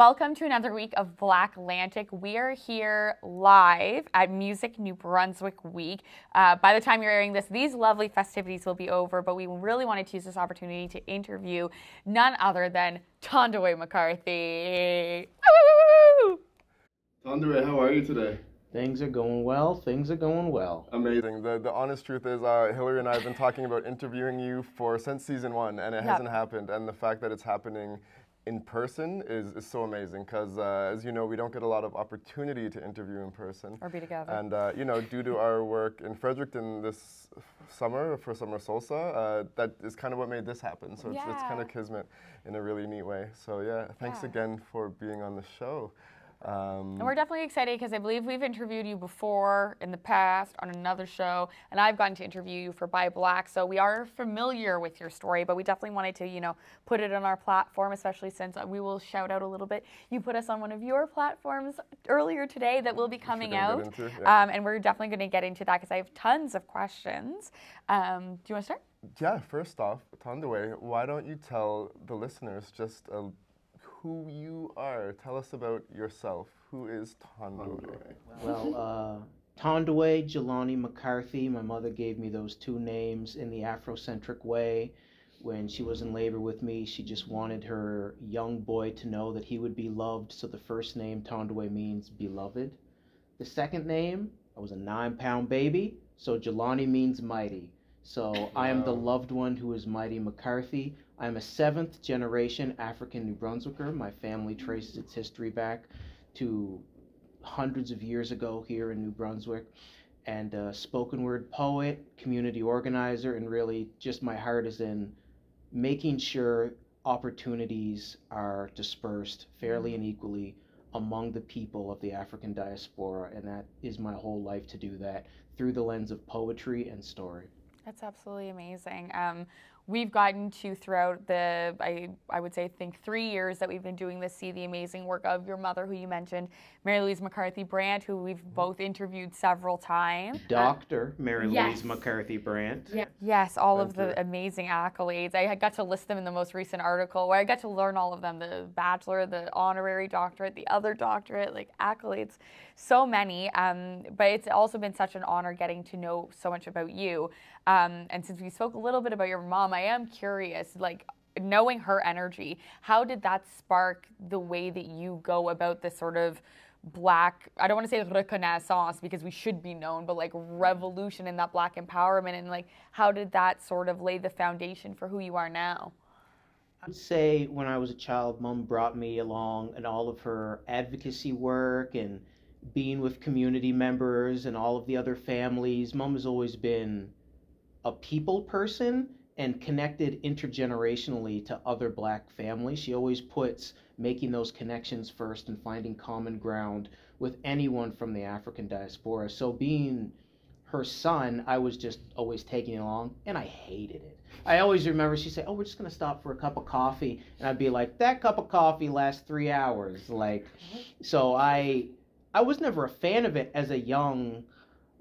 Welcome to another week of BlackLantic. We are here live at Music New Brunswick Week. By the time you're airing this, these lovely festivities will be over, but we really wanted to use this opportunity to interview none other than Thandiwe McCarthy. Thandiwe, how are you today? Things are going well. Things are going well. Amazing. The honest truth is, Hillary and I have been talking about interviewing you since season 1, and it hasn't happened. And the fact that it's happening in person is so amazing because, as you know, we don't get a lot of opportunity to interview in person. Or be together. And, you know, due to our work in Fredericton this summer, for Summer Salsa, that is kind of what made this happen. So it's kind of kismet in a really neat way. So, yeah, thanks again for being on the show. And we're definitely excited because I believe we've interviewed you before in the past on another show, and I've gotten to interview you for By Black, so we are familiar with your story, but we definitely wanted to, you know, put it on our platform, especially since we will shout out a little bit. You put us on one of your platforms earlier today that will be coming out, and we're definitely going to get into that because I have tons of questions. Do you want to start? Yeah, first off, Thandiwe, why don't you tell the listeners just who you are? Tell us about yourself. Who is Thandiwe? Well, Thandiwe Jelani McCarthy. My mother gave me those two names in the Afrocentric way. When she was in labor with me, she just wanted her young boy to know that he would be loved. So the first name, Thandiwe, means beloved. The second name, I was a 9-pound baby, so Jelani means mighty. So I am the loved one who is mighty McCarthy. I'm a 7th generation African New Brunswicker. My family traces its history back to hundreds of years ago here in New Brunswick. And spoken word poet, community organizer, and really just my heart is in making sure opportunities are dispersed fairly and equally among the people of the African diaspora. And that is my whole life, to do that through the lens of poetry and story. That's absolutely amazing. We've gotten to, throughout the, I would say, 3 years that we've been doing this, see the amazing work of your mother, who you mentioned, Mary Louise McCarthy Brandt, who we've both interviewed several times. Dr. Mary Louise McCarthy Brandt. Yes, all of the amazing accolades. I got to list them in the most recent article where I got to learn all of them, the bachelor, the honorary doctorate, the other doctorate, like accolades, so many. But it's also been such an honor getting to know so much about you. And since we spoke a little bit about your mom, I am curious, like, knowing her energy, how did that spark the way that you go about this sort of Black, I don't want to say reconnaissance because we should be known, but like revolution in that Black empowerment, and like how did that sort of lay the foundation for who you are now? I would say when I was a child, Mom brought me along in all of her advocacy work and being with community members and all of the other families. Mom has always been a people person and connected intergenerationally to other Black families. She always puts making those connections first and finding common ground with anyone from the African diaspora. So being her son, I was just always taking it along, and I hated it. I always remember she'd say, "Oh, we're just gonna stop for a cup of coffee," and I'd be like, "That cup of coffee lasts 3 hours." Like, so I was never a fan of it as a young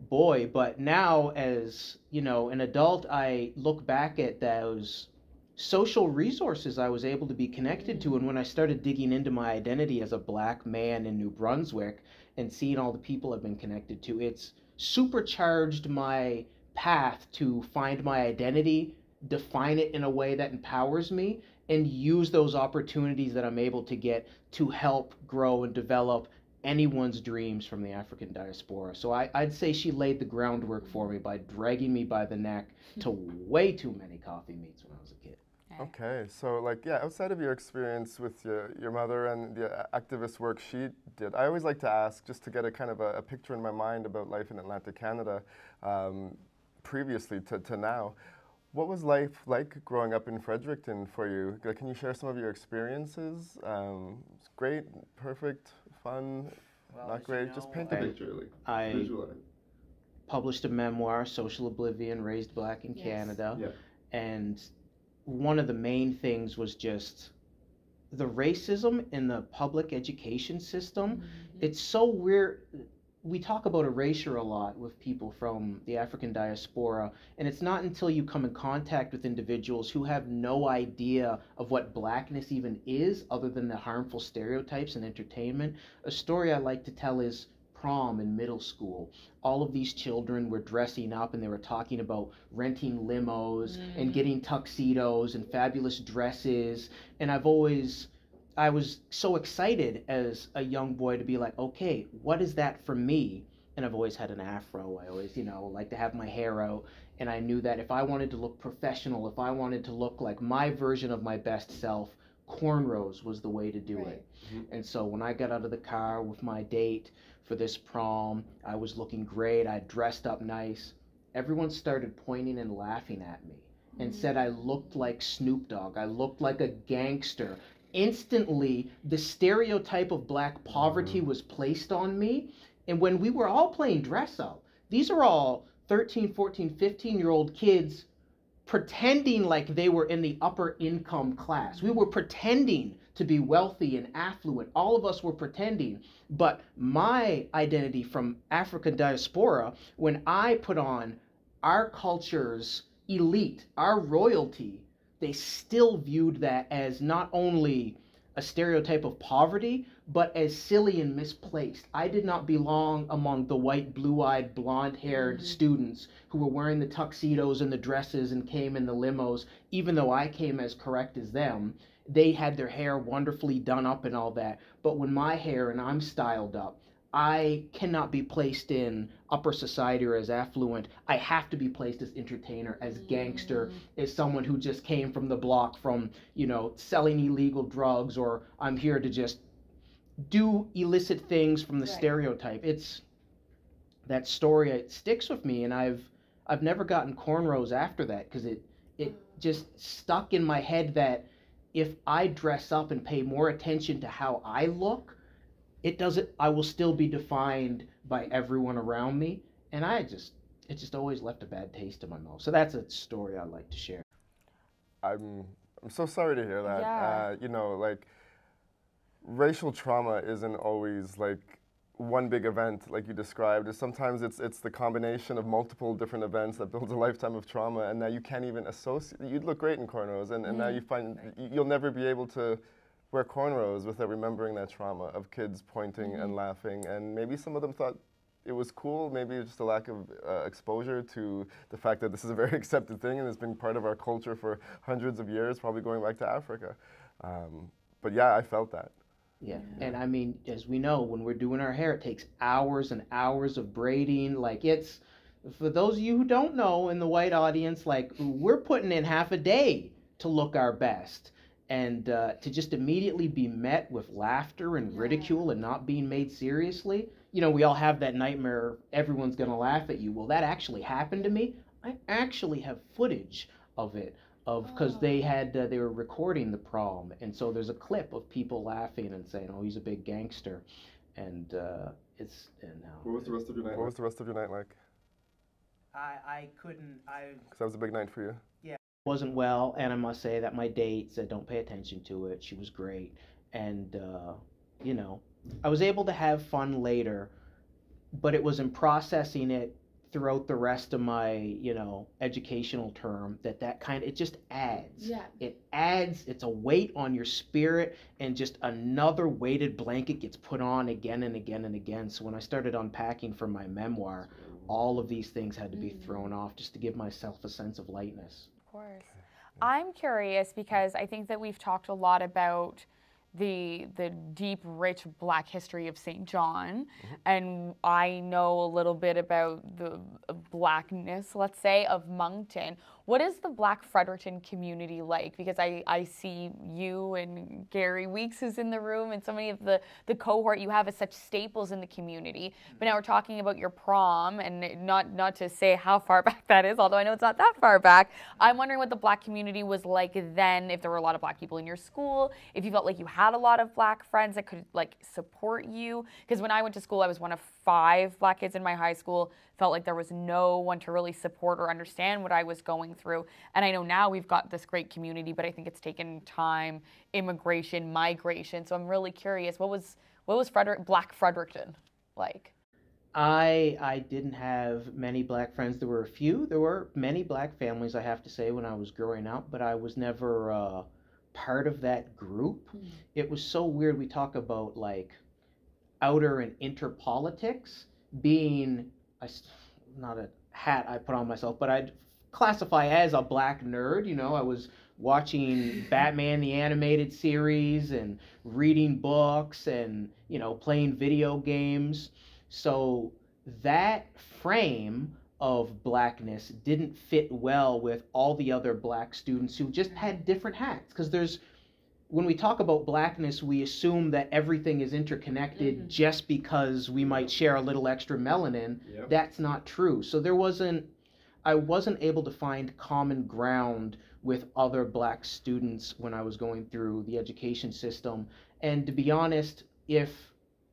boy, but now as, you know, an adult, I look back at those social resources I was able to be connected to. And when I started digging into my identity as a Black man in New Brunswick and seeing all the people I've been connected to, it's supercharged my path to find my identity, define it in a way that empowers me, and use those opportunities that I'm able to get to help grow and develop anyone's dreams from the African diaspora. So I'd say she laid the groundwork for me by dragging me by the neck to way too many coffee meets when I was a kid. Okay, so like, yeah, outside of your experience with your mother and the activist work she did, I always like to ask, just to get a kind of a picture in my mind about life in Atlantic Canada, previously to now. What was life like growing up in Fredericton for you? Can you share some of your experiences? It's great, perfect, fun, not great. Know, just paint the picture. I published a memoir, Social Oblivion, Raised Black in Canada. And one of the main things was just the racism in the public education system. It's so weird. we talk about erasure a lot with people from the African diaspora, and it's not until you come in contact with individuals who have no idea of what blackness even is, other than the harmful stereotypes and entertainment. A story I like to tell is prom in middle school. All of these children were dressing up and they were talking about renting limos and getting tuxedos and fabulous dresses, and I was so excited as a young boy to be like, okay, what is that for me? And I've always had an afro. I always, like to have my hair out. And I knew that if I wanted to look professional, if I wanted to look like my version of my best self, cornrows was the way to do it. And so when I got out of the car with my date for this prom, I was looking great. I dressed up nice. Everyone started pointing and laughing at me and said I looked like Snoop Dogg. I looked like a gangster. Instantly, the stereotype of black poverty was placed on me. And when we were all playing dress up, these are all 13, 14, 15-year-old kids pretending like they were in the upper income class. We were pretending to be wealthy and affluent. All of us were pretending. But my identity from African diaspora, when I put on our culture's elite, our royalty, they still viewed that as not only a stereotype of poverty, but as silly and misplaced. I did not belong among the white, blue-eyed, blonde-haired students who were wearing the tuxedos and the dresses and came in the limos, even though I came as correct as them. They had their hair wonderfully done up and all that. But when my hair and I'm styled up, I cannot be placed in upper society or as affluent. I have to be placed as entertainer, as gangster, as someone who just came from the block from, selling illegal drugs, or I'm here to just do illicit things from the stereotype. It's that story, it sticks with me, and I've never gotten cornrows after that, because it just stuck in my head that if I dress up and pay more attention to how I look, I will still be defined by everyone around me. And it just always left a bad taste in my mouth. So that's a story I'd like to share. I'm so sorry to hear that. Yeah. Racial trauma isn't always like one big event like you described. Sometimes it's the combination of multiple different events that builds a lifetime of trauma, and now you can't even associate. You'd look great in cornrows, and now you find you'll never be able to wear cornrows without remembering that trauma of kids pointing and laughing. And maybe some of them thought it was cool. Maybe it's just a lack of exposure to the fact that this is a very accepted thing and it's been part of our culture for hundreds of years, probably going back to Africa. But yeah, I felt that. Yeah, and I mean, as we know, when we're doing our hair, it takes hours and hours of braiding. Like, it's, for those of you who don't know in the white audience, like, we're putting in half a day to look our best. And to just immediately be met with laughter and ridicule and not being made seriously. We all have that nightmare, everyone's going to laugh at you. Well, that actually happened to me. I actually have footage of it, because they were recording the prom. And so there's a clip of people laughing and saying, oh, he's a big gangster. And What was the rest of your night? What was the rest of your night like? I couldn't. Because that was a big night for you. Wasn't well, and I must say that my date said don't pay attention to it. She was great, and I was able to have fun later, but it was in processing it throughout the rest of my educational term that kind of, it just adds. It adds. It's a weight on your spirit, and just another weighted blanket gets put on again and again and again. So when I started unpacking for my memoir, all of these things had to be thrown off just to give myself a sense of lightness. Of course. I'm curious because I think that we've talked a lot about the deep, rich Black history of St. John, and I know a little bit about the Blackness, let's say, of Moncton. What is the Black Fredericton community like? Because I see you and Gary Weeks is in the room, and so many of the cohort you have as such staples in the community. But now we're talking about your prom, and not to say how far back that is, although I know it's not that far back. I'm wondering what the Black community was like then, if there were a lot of Black people in your school, if you felt like you had a lot of Black friends that could support you. Because when I went to school, I was one of 5 Black kids in my high school. Felt like there was no one to really support or understand what I was going through. And I know now we've got this great community, but I think it's taken time, immigration, migration. So I'm really curious, what was Black Fredericton like? I didn't have many black friends. There were a few. There were many black families, I have to say, when I was growing up, but I was never part of that group. Mm. It was so weird. We talk about like outer and inter politics being not a hat I put on myself, but I'd classify as a black nerd. You know, I was watching Batman the animated series and reading books and, you know, playing video games. So that frame of blackness didn't fit well with all the other black students who just had different hats, because there's when we talk about blackness, we assume that everything is interconnected just because we might share a little extra melanin. Yep. That's not true. So I wasn't able to find common ground with other black students when I was going through the education system. And to be honest, if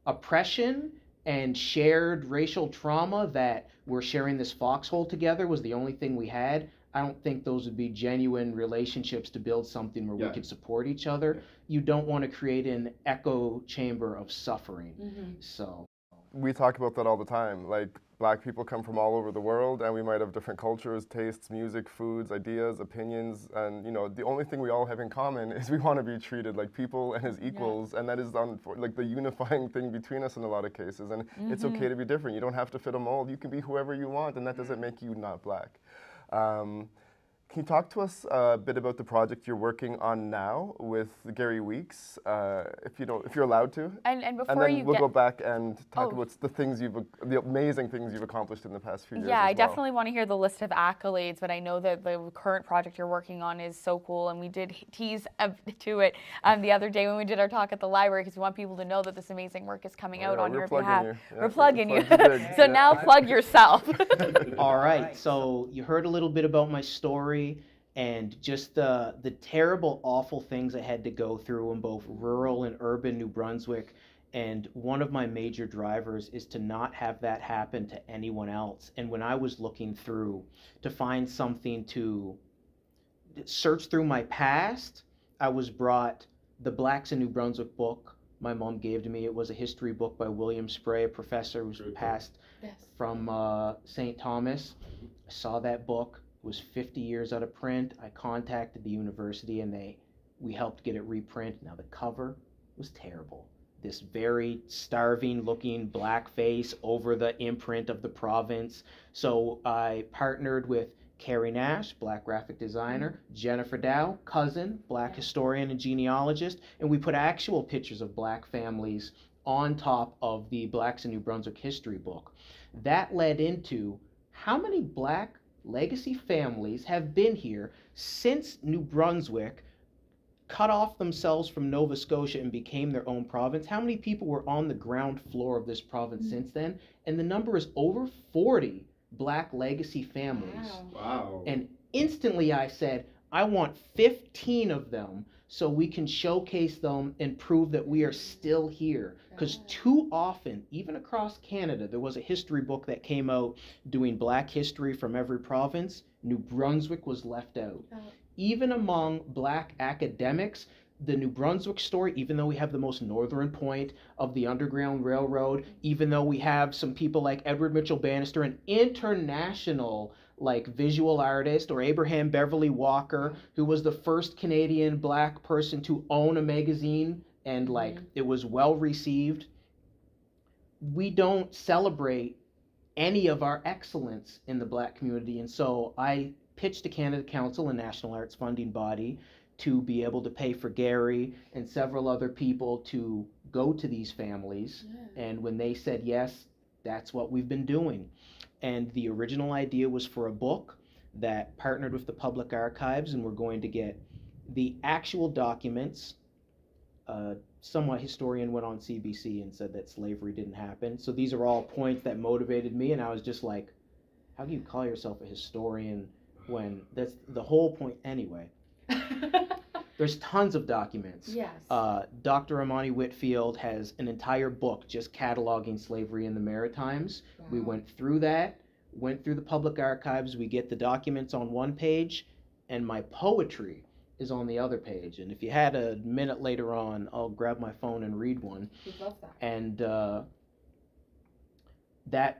oppression and shared racial trauma that we're sharing this foxhole together was the only thing we had, I don't think those would be genuine relationships to build something where we could support each other. Yeah. You don't want to create an echo chamber of suffering. So we talk about that all the time. Like, black people come from all over the world, and we might have different cultures, tastes, music, foods, ideas, opinions, and you know, the only thing we all have in common is we want to be treated like people and as equals, and that is like the unifying thing between us in a lot of cases. And it's okay to be different. You don't have to fit a mold. You can be whoever you want, and that doesn't make you not black. Can you talk to us a bit about the project you're working on now with Gary Weeks, if you're allowed to? And before and then you we'll go back and talk about the amazing things you've accomplished in the past few years. Yeah, as I well. Definitely want to hear the list of accolades, but I know that the current project you're working on is so cool, and we did tease to it the other day when we did our talk at the library, because we want people to know that this amazing work is coming out on your behalf. Yeah, we're plugging you. So now plug yourself. All right, so you heard a little bit about my story and just the terrible, awful things I had to go through in both rural and urban New Brunswick. And one of my major drivers is to not have that happen to anyone else. And when I was looking through to find something to search through my past, I was brought the Blacks in New Brunswick book my mom gave to me. It was a history book by William Spray, a professor who's passed from St. Thomas. I saw that book. It was 50 years out of print. I contacted the university and we helped get it reprinted. Now the cover was terrible. This very starving looking blackface over the imprint of the province. So I partnered with Carrie Nash, black graphic designer, Jennifer Dow, cousin, black historian and genealogist, and we put actual pictures of black families on top of the Blacks in New Brunswick history book. That led into how many black legacy families have been here since New Brunswick cut off themselves from Nova Scotia and became their own province. How many people were on the ground floor of this province since then? And the number is over 40 black legacy families. Wow. And instantly I said, I want 15 of them so we can showcase them and prove that we are still here. Because too often, even across Canada, there was a history book that came out doing black history from every province. New Brunswick was left out. Even among black academics, the New Brunswick story, even though we have the most northern point of the Underground Railroad, even though we have some people like Edward Mitchell Bannister, an international like visual artist, or Abraham Beverly Walker, who was the first Canadian black person to own a magazine and like it was well received, we don't celebrate any of our excellence in the black community. And so I pitched to Canada Council, a national arts funding body, to be able to pay for Gary and several other people to go to these families. And when they said yes, that's what we've been doing. And the original idea was for a book that partnered with the public archives, and we're going to get the actual documents. Somewhat historian went on CBC and said that slavery didn't happen. So these are all points that motivated me, and I was just like, how do you call yourself a historian when that's the whole point anyway? There's tons of documents. Yes. Dr. Amani Whitfield has an entire book just cataloging slavery in the Maritimes. Wow. We went through that, went through the public archives. We get the documents on one page, and my poetry is on the other page. And if you had a minute later on, I'll grab my phone and read one. We'd love that. And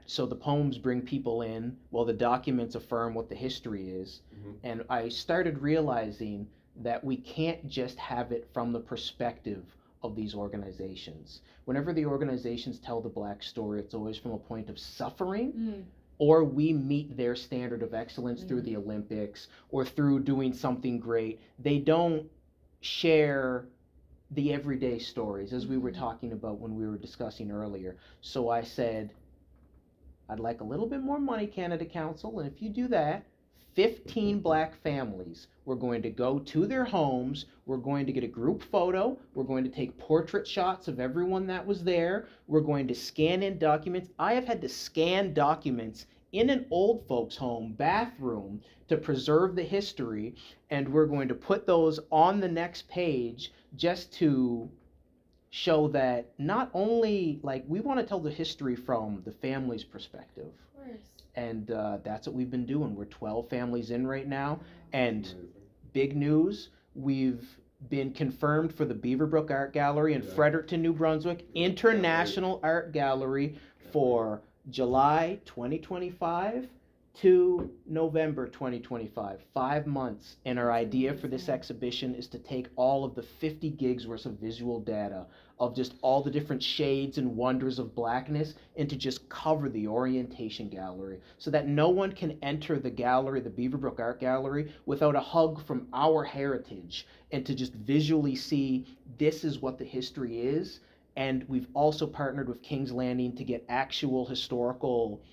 so the poems bring people in while the documents affirm what the history is. And I started realizing that we can't just have it from the perspective of these organizations. Whenever the organizations tell the Black story, it's always from a point of suffering, or we meet their standard of excellence through the Olympics or through doing something great. They don't share the everyday stories, as we were talking about when we were discussing earlier. So I said, I'd like a little bit more money, Canada Council, and if you do that, 15 Black families, we're going to go to their homes, we're going to get a group photo, we're going to take portrait shots of everyone that was there, we're going to scan in documents. I have had to scan documents in an old folks' home bathroom to preserve the history, and we're going to put those on the next page just to show that not only, like, we want to tell the history from the family's perspective. Of course. And that's what we've been doing. We're 12 families in right now. And big news, we've been confirmed for the Beaverbrook Art Gallery in Fredericton, New Brunswick, International Art Gallery for July 2025 to November 2025, 5 months. And our idea for this exhibition is to take all of the 50 gigs worth of visual data of just all the different shades and wonders of Blackness and to just cover the orientation gallery so that no one can enter the gallery, the Beaverbrook Art Gallery, without a hug from our heritage and to just visually see this is what the history is. And we've also partnered with King's Landing to get actual historical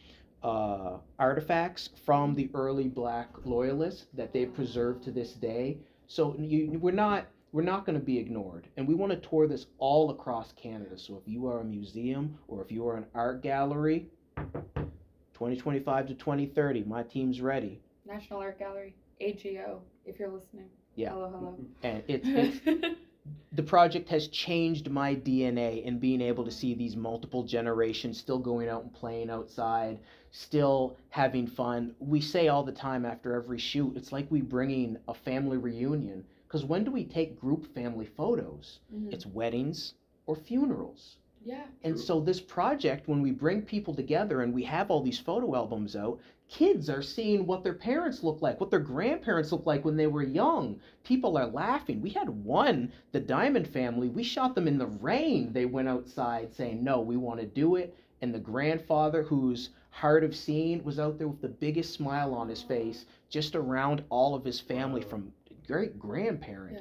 artifacts from the early Black loyalists that they've preserved to this day. So we're not going to be ignored, and we want to tour this all across Canada. So if you are a museum or if you are an art gallery, 2025 to 2030, my team's ready. National Art Gallery, AGO, if you're listening. Yeah. Hello. And it's the project has changed my DNA in being able to see these multiple generations still going out and playing outside, still having fun. We say all the time after every shoot, it's like we bringing a family reunion. Because when do we take group family photos? It's weddings or funerals. Yeah. And so this project, when we bring people together and we have all these photo albums out, kids are seeing what their parents look like, what their grandparents look like when they were young. People are laughing. We had one, the Diamond family, we shot them in the rain. They went outside saying, no, we want to do it. And the grandfather, who's hard of seeing, was out there with the biggest smile on his face, just around all of his family from great grandparent.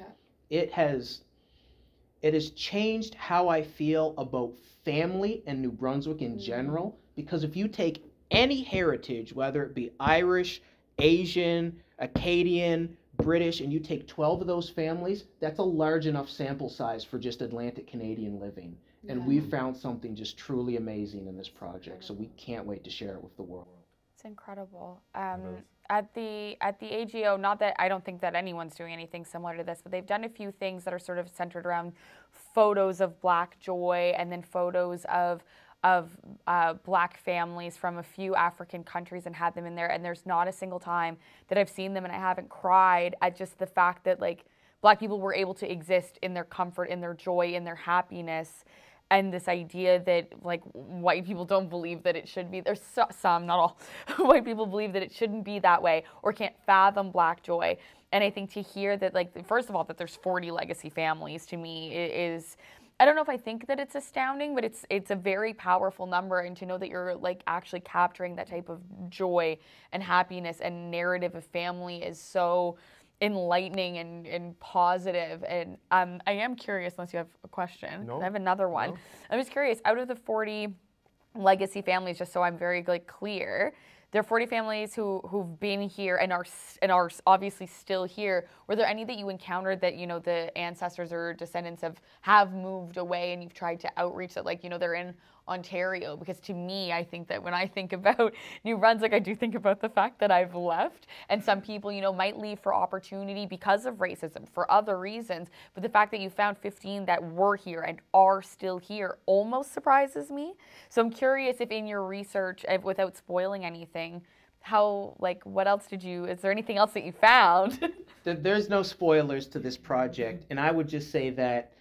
Yeah. It has changed how I feel about family and New Brunswick in general, because if you take any heritage, whether it be Irish, Asian, Acadian, British, and you take 12 of those families, that's a large enough sample size for just Atlantic Canadian living. And we've found something just truly amazing in this project, so we can't wait to share it with the world. It's incredible. At the AGO, not that I don't think that anyone's doing anything similar to this, but they've done a few things that are sort of centered around photos of Black joy and then photos of Black families from a few African countries and had them in there. And there's not a single time that I've seen them and I haven't cried at just the fact that, like, Black people were able to exist in their comfort, in their joy, in their happiness. And this idea that, like, white people don't believe that it should be. There's some, not all, white people believe that it shouldn't be that way or can't fathom Black joy. And I think to hear that, like, first of all, that there's 40 legacy families to me is, I don't know if I think that it's astounding, but it's a very powerful number. And to know that you're, like, actually capturing that type of joy and happiness and narrative of family is so enlightening and positive. And I am curious, unless you have a question. No. I have another one. No. I'm just curious, out of the 40 legacy families, just so I'm very, like, clear, there are 40 families who've been here and are obviously still here. Were there any that you encountered that, you know, the ancestors or descendants have moved away and you've tried to outreach that, like, you know, they're in Ontario? Because to me, I think that when I think about New Brunswick, I do think about the fact that I've left. And some people, you know, might leave for opportunity because of racism, for other reasons. But the fact that you found 15 that were here and are still here almost surprises me. So I'm curious if in your research, without spoiling anything, how, like, what else is there anything else that you found? There's no spoilers to this project. And I would just say that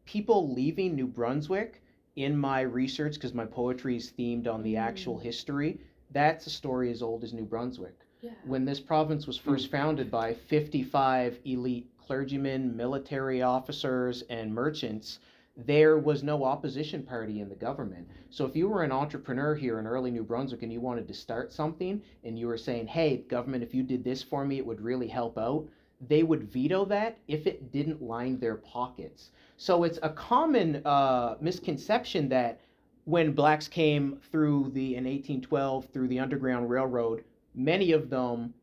people leaving New Brunswick in my research, because my poetry is themed on the actual history, that's a story as old as New Brunswick. Yeah. When this province was first founded by 55 elite clergymen, military officers, and merchants, there was no opposition party in the government. So if you were an entrepreneur here in early New Brunswick and you wanted to start something and you were saying, hey, government, if you did this for me, it would really help out, they would veto that if it didn't line their pockets. So it's a common misconception that when blacks came through in 1812 through the Underground Railroad, many of them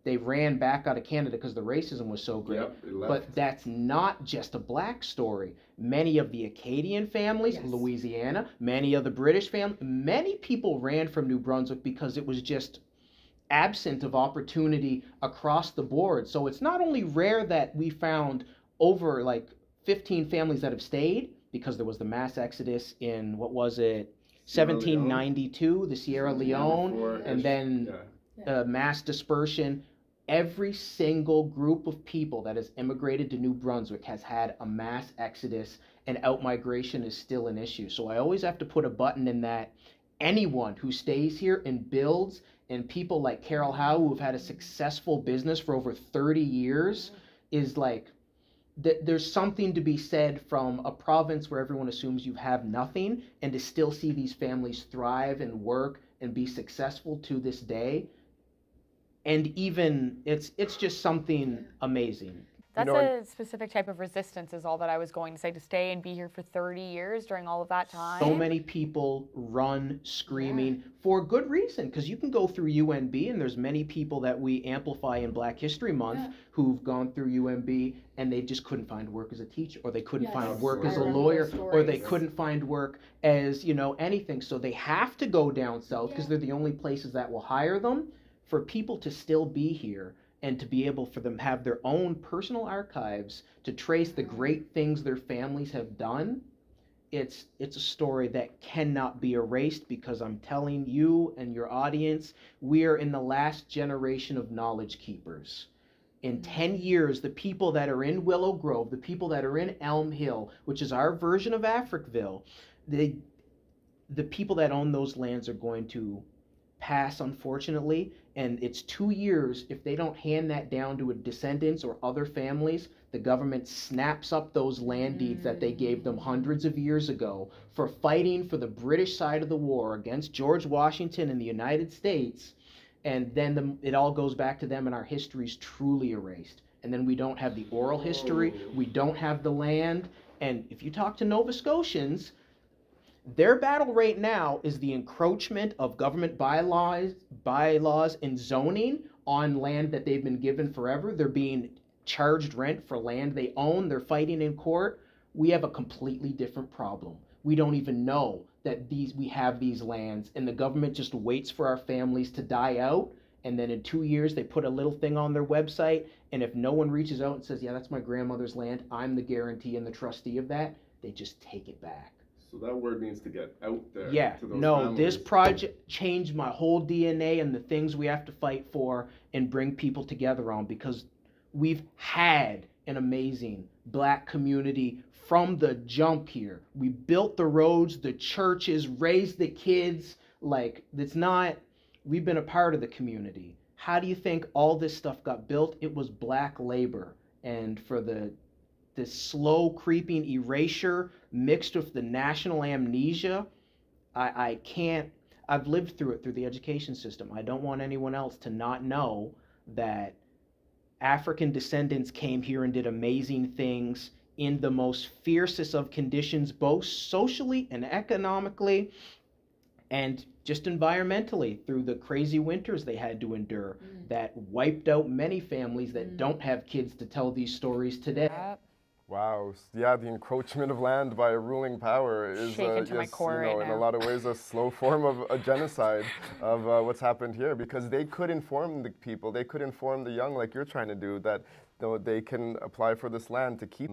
they ran back out of Canada because the racism was so great. Yep, they left. But that's not just a black story. Many of the Acadian families, Yes. Louisiana, many of the British families, many people ran from New Brunswick because it was just absent of opportunity across the board. So it's not only rare that we found over like 15 families that have stayed, because there was the mass exodus in, what was it, 1792, the Sierra Leone, and then mass dispersion. Every single group of people that has immigrated to New Brunswick has had a mass exodus, and outmigration is still an issue. So I always have to put a button in that anyone who stays here and builds, and people like Carol Howe who have had a successful business for over 30 years, is like, there's something to be said from a province where everyone assumes you have nothing, and to still see these families thrive and work and be successful to this day. And even it's just something amazing. That's a specific type of resistance is all that I was going to say, to stay and be here for 30 years during all of that time. So many people run screaming for good reason, because you can go through UNB, and there's many people that we amplify in Black History Month who've gone through UNB and they just couldn't find work as a teacher, or they couldn't find work as a lawyer, or they couldn't find work as, anything. So they have to go down south because they're the only places that will hire them. For people to still be here and to be able for them to have their own personal archives to trace the great things their families have done, it's a story that cannot be erased, because I'm telling you and your audience, we are in the last generation of knowledge keepers. In 10 years, the people that are in Willow Grove, the people that are in Elm Hill, which is our version of Africville, the people that own those lands are going to pass, unfortunately, and it's 2 years. If they don't hand that down to descendants or other families, the government snaps up those land deeds that they gave them hundreds of years ago for fighting for the British side of the war against George Washington and the United States, and then it all goes back to them, and our history's truly erased. And then we don't have the oral history, we don't have the land, and if you talk to Nova Scotians, their battle right now is the encroachment of government bylaws and zoning on land that they've been given forever. They're being charged rent for land they own. They're fighting in court. We have a completely different problem. We don't even know that we have these lands, and the government just waits for our families to die out, and then in 2 years they put a little thing on their website, and if no one reaches out and says, yeah, that's my grandmother's land, I'm the guarantee and the trustee of that, they just take it back. So that word needs to get out there. Yeah, to those no, families. This project changed my whole DNA and the things we have to fight for and bring people together on, because we've had an amazing Black community from the jump here. We built the roads, the churches, raised the kids. Like, we've been a part of the community. How do you think all this stuff got built? It was Black labor. And for this slow creeping erasure mixed with the national amnesia, I've lived through it through the education system. I don't want anyone else to not know that African descendants came here and did amazing things in the most fiercest of conditions, both socially and economically, and just environmentally, through the crazy winters they had to endure that wiped out many families that don't have kids to tell these stories today. Wow, yeah, the encroachment of land by a ruling power is, my core right in now. a lot of ways a slow form of a genocide of what's happened here, because they could inform the people, they could inform the young, like you're trying to do, that they can apply for this land to keep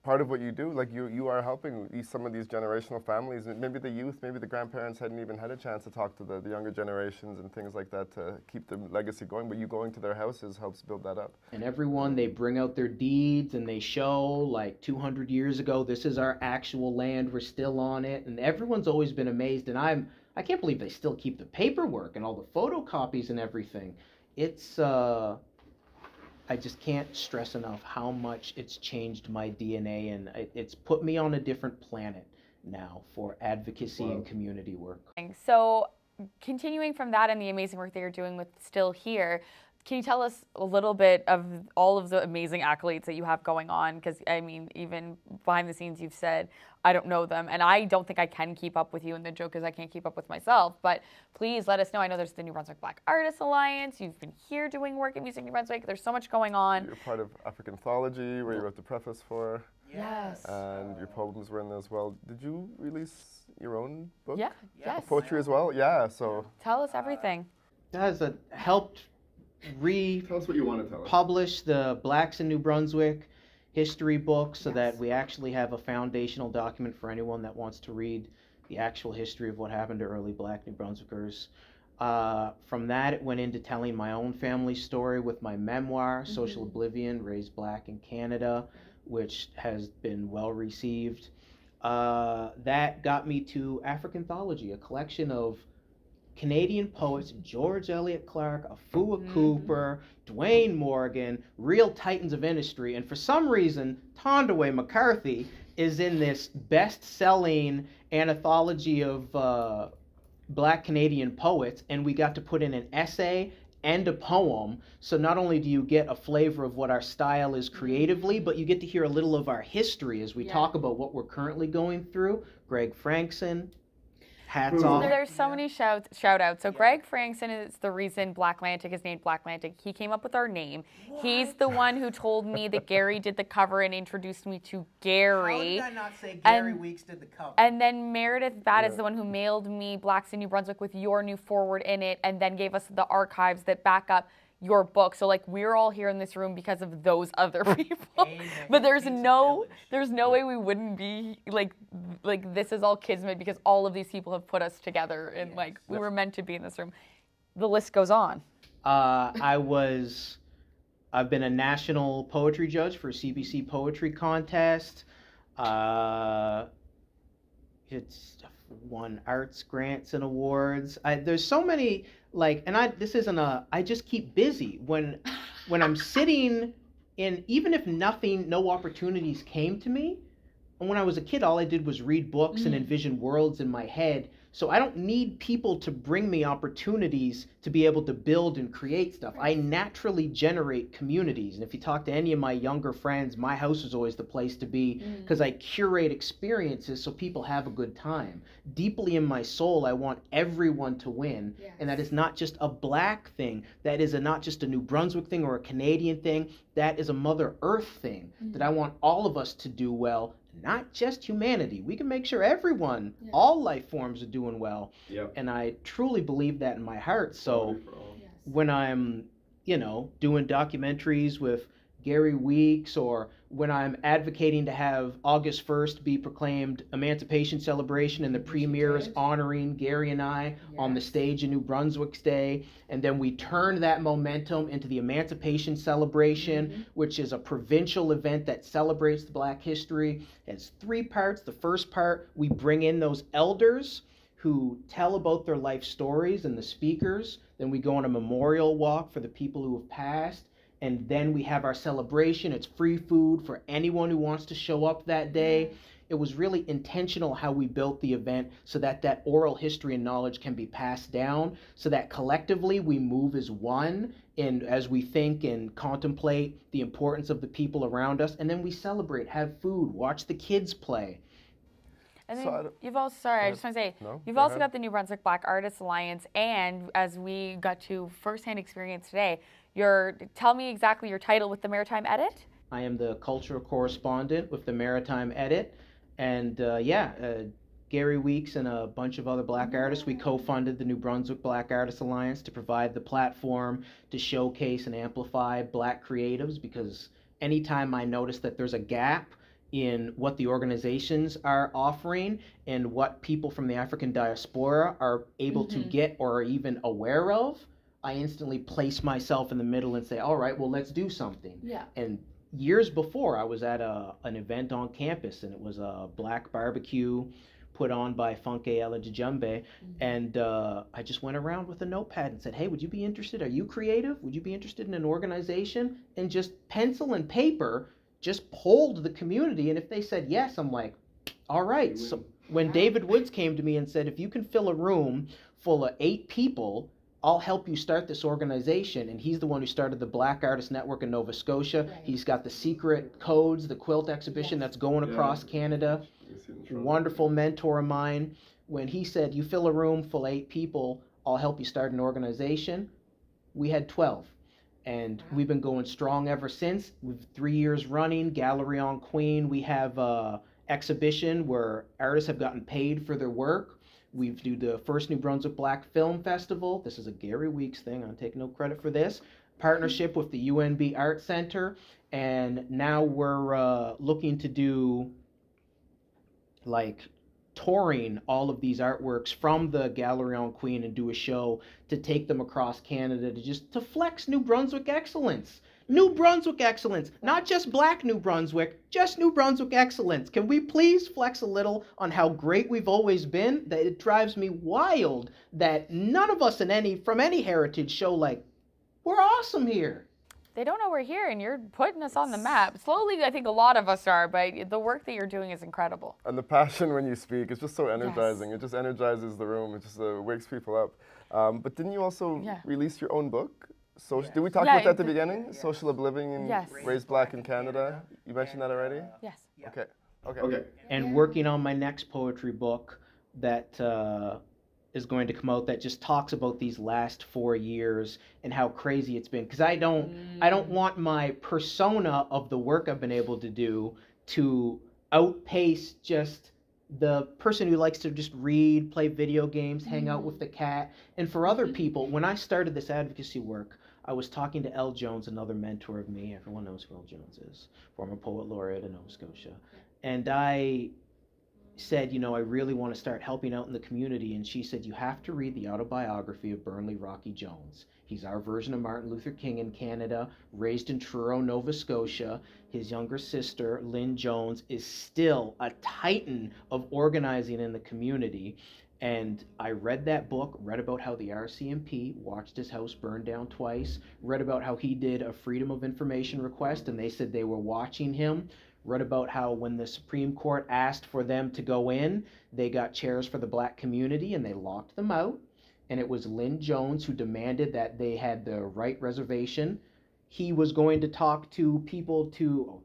part of what you do, like you are helping some of these generational families, and maybe the youth, maybe the grandparents hadn't even had a chance to talk to the younger generations and things like that to keep the legacy going, but you going to their houses helps build that up. And everyone, they bring out their deeds and they show, like, 200 years ago, this is our actual land, we're still on it, and everyone's always been amazed, and I can't believe they still keep the paperwork and all the photocopies and everything. It's I just can't stress enough how much it's changed my DNA, and it's put me on a different planet now for advocacy and community work. So continuing from that and the amazing work that you're doing with Still Here, can you tell us a little bit of all of the amazing accolades that you have going on? Because, I mean, even behind the scenes, you've said, I don't know them, and I don't think I can keep up with you, and the joke is I can't keep up with myself, but please let us know. I know there's the New Brunswick Black Artists Alliance. You've been here doing work at Music New Brunswick. There's so much going on. You're part of African Anthology, where you wrote the preface for. Yes. And your poems were in there as well. Did you release your own book? Yeah. Yes. Poetry as well? Yeah, so. Tell us everything. That has helped Tell us what you want to tell us. publish the Blacks in New Brunswick history book so that we actually have a foundational document for anyone that wants to read the actual history of what happened to early Black New Brunswickers. From that, it went into telling my own family story with my memoir, Social Oblivion, Raised Black in Canada, which has been well received. That got me to African Anthology, a collection of Canadian poets, George Eliot Clark, Afua Cooper, Dwayne Morgan, real titans of industry, and for some reason, Thandiwe McCarthy is in this best-selling anthology of Black Canadian poets, and we got to put in an essay and a poem, so not only do you get a flavor of what our style is creatively, but you get to hear a little of our history as we talk about what we're currently going through. Greg Frankson, hats off. There's so many shout outs. So Greg Frankson is the reason BlackLantic is named BlackLantic. He came up with our name. What? He's the one who told me that Gary did the cover and introduced me to Gary. How did I not say Gary Weeks did the cover? And then Meredith Batt is the one who mailed me Blacks in New Brunswick with your new foreword in it, and then gave us the archives that back up your book. So like we're all here in this room because of those other people. But there's no way we wouldn't be like this is all kismet because all of these people have put us together and like we were meant to be in this room. The list goes on. I've been a national poetry judge for CBC Poetry Contest. It's won arts grants and awards. There's so many I just keep busy when I'm sitting in, even if no opportunities came to me. And when I was a kid, all I did was read books and envision worlds in my head. So I don't need people to bring me opportunities to be able to build and create stuff. I naturally generate communities. And if you talk to any of my younger friends, my house is always the place to be because I curate experiences so people have a good time. Deeply in my soul, I want everyone to win. Yes. And that is not just a Black thing. That is not just a New Brunswick thing or a Canadian thing. That is a Mother Earth thing that I want all of us to do well. Not just humanity. We can make sure everyone, all life forms are doing well. Yep. And I truly believe that in my heart. So when I'm, doing documentaries with Gary Weeks, or when I'm advocating to have August 1st be proclaimed Emancipation Celebration and the premier is honoring Gary and I on the stage in New Brunswick's Day, and then we turn that momentum into the Emancipation Celebration, which is a provincial event that celebrates the Black history. It has 3 parts. The first part, we bring in those elders who tell about their life stories and the speakers. Then we go on a memorial walk for the people who have passed. And then we have our celebration. It's free food for anyone who wants to show up that day. It was really intentional how we built the event so that that oral history and knowledge can be passed down, so that collectively we move as one and as we think and contemplate the importance of the people around us. And then we celebrate, have food, watch the kids play. And then you've also, I just want to say, you've also got the New Brunswick Black Artists Alliance, and as we got to firsthand experience today, tell me exactly your title with the Maritime Edit. I am the cultural correspondent with the Maritime Edit, and Gary Weeks and a bunch of other Black artists, we co-funded the New Brunswick Black Artists Alliance to provide the platform to showcase and amplify Black creatives, because anytime I notice that there's a gap in what the organizations are offering and what people from the African diaspora are able to get or are even aware of, I instantly place myself in the middle and say, all right, well, let's do something. Yeah. And years before, I was at an event on campus, and it was a black barbecue put on by Funke Aleya, and I just went around with a notepad and said, hey, would you be interested? Are you creative? Would you be interested in an organization? And just pencil and paper, just polled the community, and if they said yes, I'm like, all right. So when David Woods came to me and said, if you can fill a room full of 8 people, I'll help you start this organization. And he's the one who started the Black Artist Network in Nova Scotia. Right. He's got the Secret Codes, the quilt exhibition that's going across Canada. Wonderful mentor of mine. When he said, you fill a room full of 8 people, I'll help you start an organization, we had 12. And we've been going strong ever since. We've 3 years running, Gallery on Queen. We have an exhibition where artists have gotten paid for their work. We do the first New Brunswick Black Film Festival. This is a Gary Weeks thing. I'm taking no credit for this. Partnership with the UNB Art Center. And now we're looking to do like touring all of these artworks from the Gallery on Queen and do a show to take them across Canada to flex New Brunswick excellence. New Brunswick excellence, not just Black New Brunswick, just New Brunswick excellence. Can we please flex a little on how great we've always been? That it drives me wild that none of us from any heritage show like, we're awesome here. They don't know we're here, and you're putting us on the map. Slowly, I think a lot of us are, but the work that you're doing is incredible. And the passion when you speak, it's just so energizing. Yes. It just energizes the room. It just wakes people up. But didn't you also release your own book? Did we talk about that at the beginning? Yeah. Social of Living and Raised Black in Canada. You mentioned that already? Yes. Okay. And working on my next poetry book that is going to come out that just talks about these last 4 years and how crazy it's been. Because I don't want my persona of the work I've been able to do to outpace just the person who likes to just read, play video games, hang out with the cat. And for other people, when I started this advocacy work, I was talking to Elle Jones, another mentor of me. Everyone knows who Elle Jones is, former poet laureate in Nova Scotia. And I said, I really want to start helping out in the community. And she said, you have to read the autobiography of Burnley Rocky Jones. He's our version of Martin Luther King in Canada, raised in Truro, Nova Scotia. His younger sister, Lynn Jones, is still a titan of organizing in the community. And I read that book, read about how the RCMP watched his house burn down twice, read about how he did a Freedom of Information request and they said they were watching him, read about how when the Supreme Court asked for them to go in, they got chairs for the Black community and they locked them out. And it was Lynn Jones who demanded that they had the right reservation. He was going to talk to people to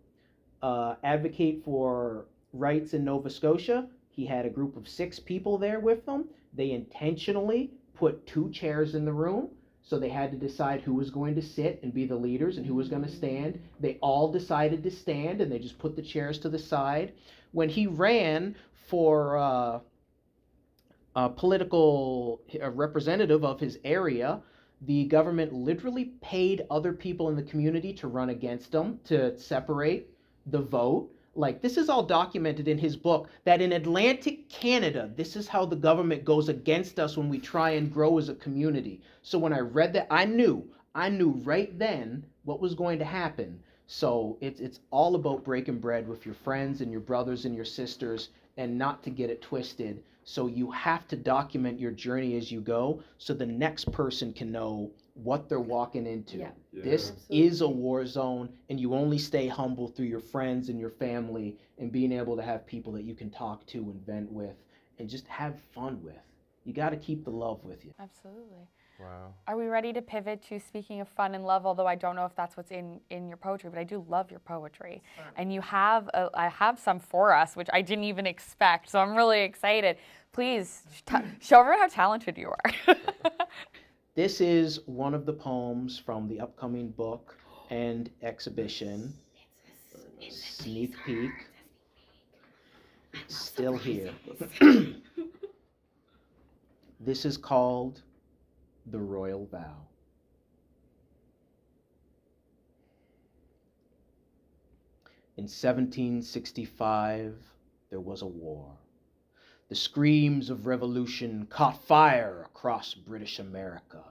advocate for rights in Nova Scotia. He had a group of 6 people there with them. They intentionally put 2 chairs in the room, so they had to decide who was going to sit and be the leaders and who was going to stand. They all decided to stand, and they just put the chairs to the side. When he ran for a political representative of his area, the government literally paid other people in the community to run against him, to separate the vote. Like, this is all documented in his book, that in Atlantic Canada, this is how the government goes against us when we try and grow as a community. So when I read that, I knew right then what was going to happen. So it's all about breaking bread with your friends and your brothers and your sisters and not to get it twisted. So you have to document your journey as you go so the next person can know what they're walking into. Yeah. This is a war zone, and you only stay humble through your friends and your family and being able to have people that you can talk to and vent with and just have fun with. You got to keep the love with you. Absolutely. Wow. Are we ready to pivot to speaking of fun and love, although I don't know if that's what's in your poetry, but I do love your poetry. And you have, I have some for us, which I didn't even expect, so I'm really excited. Please show everyone how talented you are. This is one of the poems from the upcoming book and exhibition. Sneak peek. Still here. This is called The Royal Vow. In 1765, there was a war. The screams of revolution caught fire across British America.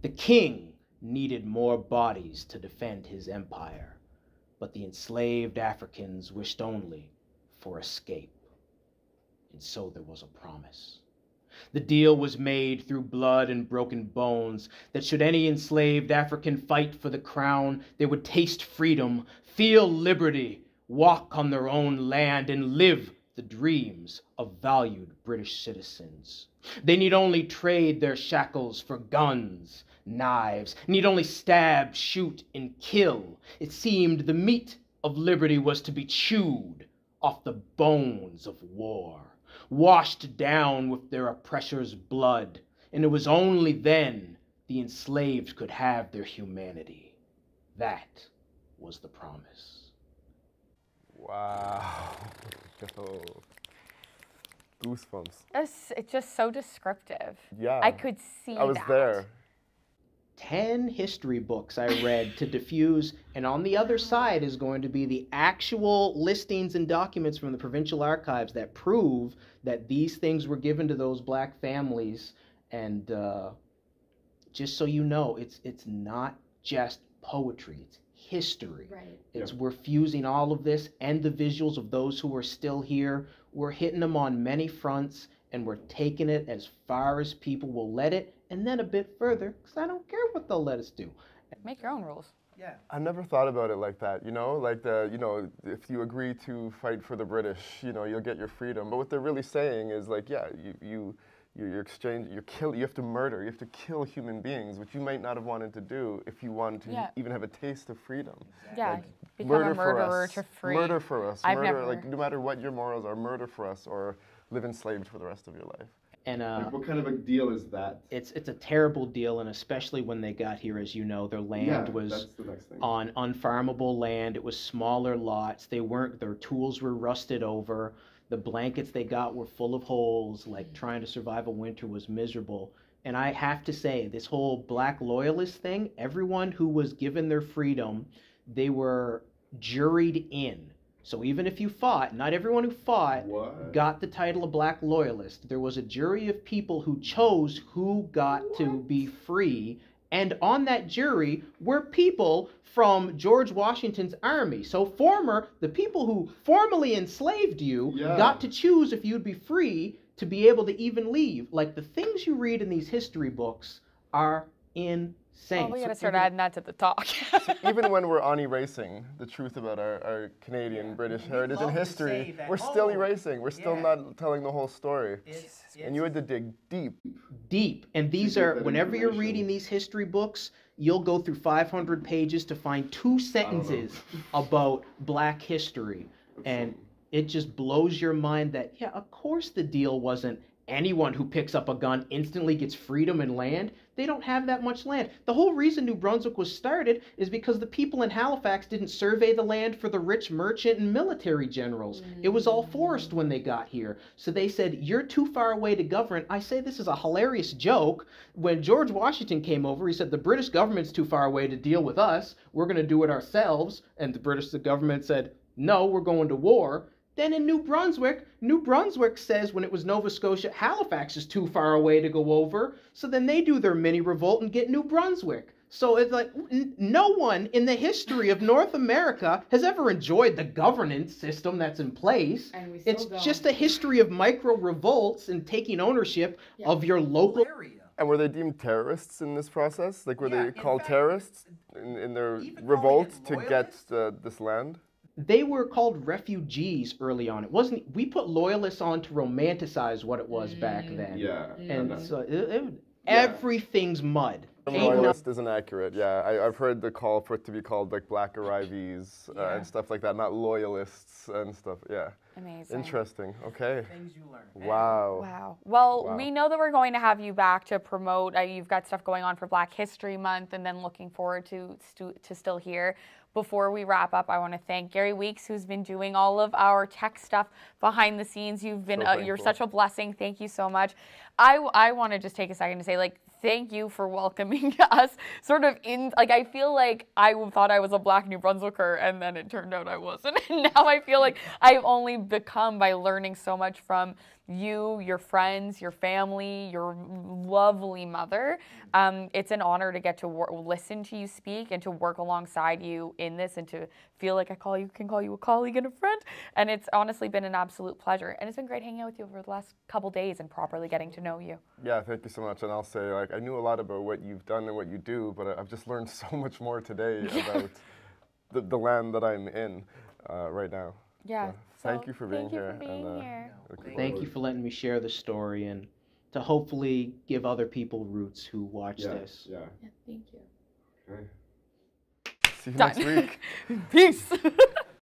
The king needed more bodies to defend his empire, but the enslaved Africans wished only for escape. And so there was a promise. The deal was made through blood and broken bones, that should any enslaved African fight for the crown, they would taste freedom, feel liberty, walk on their own land, and live the dreams of valued British citizens. They need only trade their shackles for guns, knives, need only stab, shoot, and kill. It seemed the meat of liberty was to be chewed off the bones of war, washed down with their oppressor's blood, and it was only then the enslaved could have their humanity. That was the promise. Wow. Goosebumps. It's just so descriptive. Yeah. I could see that. I was there. 10 history books I read to diffuse, and on the other side is going to be the actual listings and documents from the provincial archives that prove that these things were given to those black families. And just so you know, it's not just poetry, it's history. Right. We're fusing all of this and the visuals of those who are still here. We're hitting them on many fronts, and we're taking it as far as people will let it, and then a bit further, because I don't care what they'll let us do. Make your own rules. Yeah. I never thought about it like that, you know, like if you agree to fight for the British, you know, you'll get your freedom. But what they're really saying is like, yeah, you have to murder, you have to kill human beings, which you might not have wanted to do if you wanted to even have a taste of freedom. Yeah, like, become a murderer to free. Murder for us. Like no matter what your morals are, murder for us, or live enslaved for the rest of your life. And like, what kind of a deal is that? It's a terrible deal, and especially when they got here, as you know, their land was on unfarmable land. It was smaller lots. Their tools were rusted over. The blankets they got were full of holes, like trying to survive a winter was miserable. And I have to say, this whole black loyalist thing, everyone who was given their freedom, they were juried in. So even if you fought, not everyone who fought got the title of black loyalist. There was a jury of people who chose who got to be free. And on that jury were people from George Washington's army. So the people who formerly enslaved you got to choose if you'd be free to be able to even leave. Like, the things you read in these history books are insane. Well, we got to start adding that to the talk. So even when we're on erasing the truth about our Canadian, British heritage and history, we're still erasing. We're still not telling the whole story. And you had to dig deep. Deep. And these are, whenever you're reading these history books, you'll go through 500 pages to find 2 sentences about black history. And it just blows your mind that, yeah, of course the deal wasn't anyone who picks up a gun instantly gets freedom and land. They don't have that much land. The whole reason New Brunswick was started is because the people in Halifax didn't survey the land for the rich merchant and military generals. It was all forest when they got here. So they said, you're too far away to govern. I say this is a hilarious joke. When George Washington came over, he said, the British government's too far away to deal with us. We're going to do it ourselves. And the British government said, no, we're going to war. Then in New Brunswick says when it was Nova Scotia, Halifax is too far away to go over. So then they do their mini revolt and get New Brunswick. So it's like no one in the history of North America has ever enjoyed the governance system that's in place. And we still don't. Just a history of micro revolts and taking ownership of your local area. And were they deemed terrorists in this process? Like, were they called terrorists in their revolt to get this land? They were called refugees early on. It wasn't. We put loyalists on to romanticize what it was back then. Yeah. And so everything's mud. Loyalist isn't accurate. Yeah, I've heard the call for it to be called like black arrivees and stuff like that, not loyalists and stuff. Yeah. Amazing. Interesting. Okay. Things you learn. Wow. Wow. Well, we know that we're going to have you back to promote. You've got stuff going on for Black History Month, and then looking forward to still here. Before we wrap up, I want to thank Gary Weeks, who's been doing all of our tech stuff behind the scenes. You've been you're such a blessing. Thank you so much. I want to just take a second to say, like, thank you for welcoming us sort of in, like, I feel like I thought I was a Black New Brunswicker, and then it turned out I wasn't. And now I feel like I've only become by learning so much from you, your friends, your family, your lovely mother. It's an honor to get to listen to you speak and to work alongside you in this, and to feel like can call you a colleague and a friend. And it's honestly been an absolute pleasure. And it's been great hanging out with you over the last couple days and properly getting to know you. Yeah, thank you so much. And I'll say, like, I knew a lot about what you've done and what you do, but I've just learned so much more today about the land that I'm in right now. Yeah. So thank you for being here. Thank you for letting me share the story, and to hopefully give other people roots who watch this. Yeah. Thank you. Okay. See you next week. Peace.